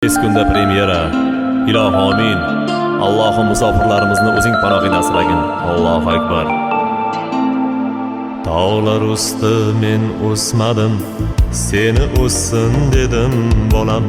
Tez kunda premyera. Ilohi amin. Allohim musofirlarimizni o'zing panohingda asragin. Allohu akbar. Tog'lar usti men o'smadim, seni o'ssin dedim bolam.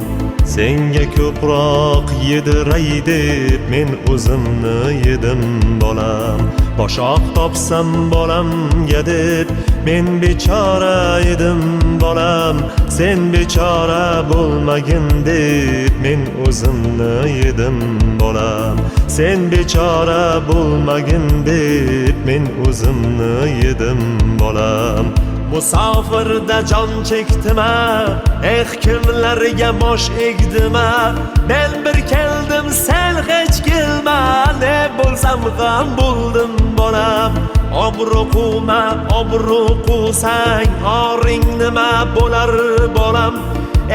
Senga ko'proq yediray deb men o'zimni yedim bolam. Boshoq topsam bolamga deb men bechora edim bolam. Sen bechora bo'lmagin deb men o'zimni yedim bolam. Sen bechora bo'lmagin deb men o'zimni yedim bolam. Musofirda jon chekdima, kimlarga bosh egdima. Men bir keldim, sen hech kelma, ne bo'lsam ham bo'ldim bolam. Obro' quvma, obro' quvsang, oring nima bo'lar bolam.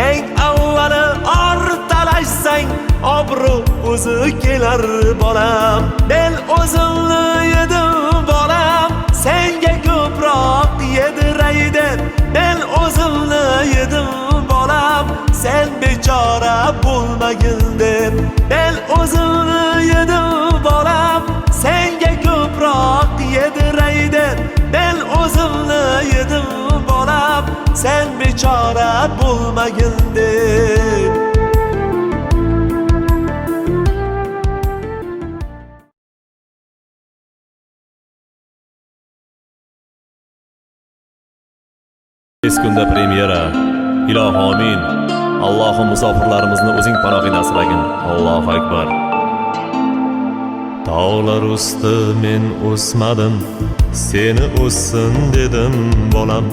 Eng avvali or talashsang, obro' o'zi kelar bolam. Men o'zimni yedim bolam, senga ko'proq yediray deb men o'zimni yedim bolam. Sen bechora bo'lmagin deb men o'zimni yedim bolam. Senga ko'proq yediray deb men o'zimni yedim bolam. Sen bechora bo'lmagin deb. Tez kunda premyera. Ilohi amin. Allohim musofirlarimizni o'zing panohingda asragin. Allohu akbar. Tog'lar usti men o'smadim, seni o'ssin dedim bolam.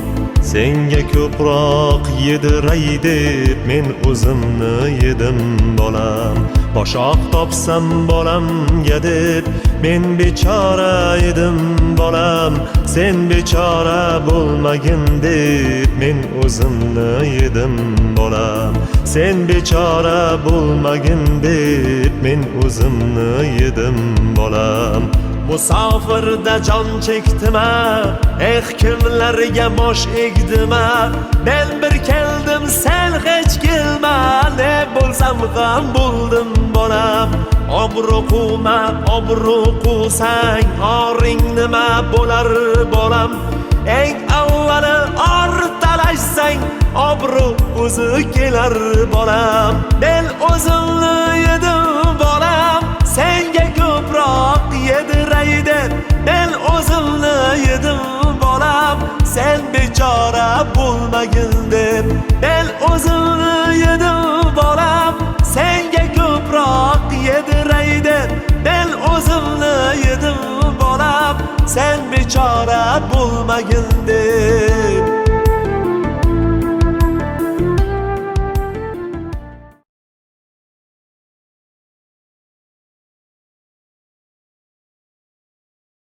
Senga ko'proq yediray deb men o'zimni yedim bolam. Boshoq topsam bolamga deb men bechora edim bolam. Sen bechora bo'lmagin deb men o'zimni yedim bolam. Sen bechora bo'lmagin deb men o'zimni yedim bolam. Musofirda jon chekdima, kimlarga bosh egdima. Men bir keldim, sen hech kelma, ne bo'lsam ham bo'ldim bolam. Obro' quvma, obro' quvsang, oring nima bo'lar bolam. Eng avvali or talashsang, obro' o'zi kelar bolam.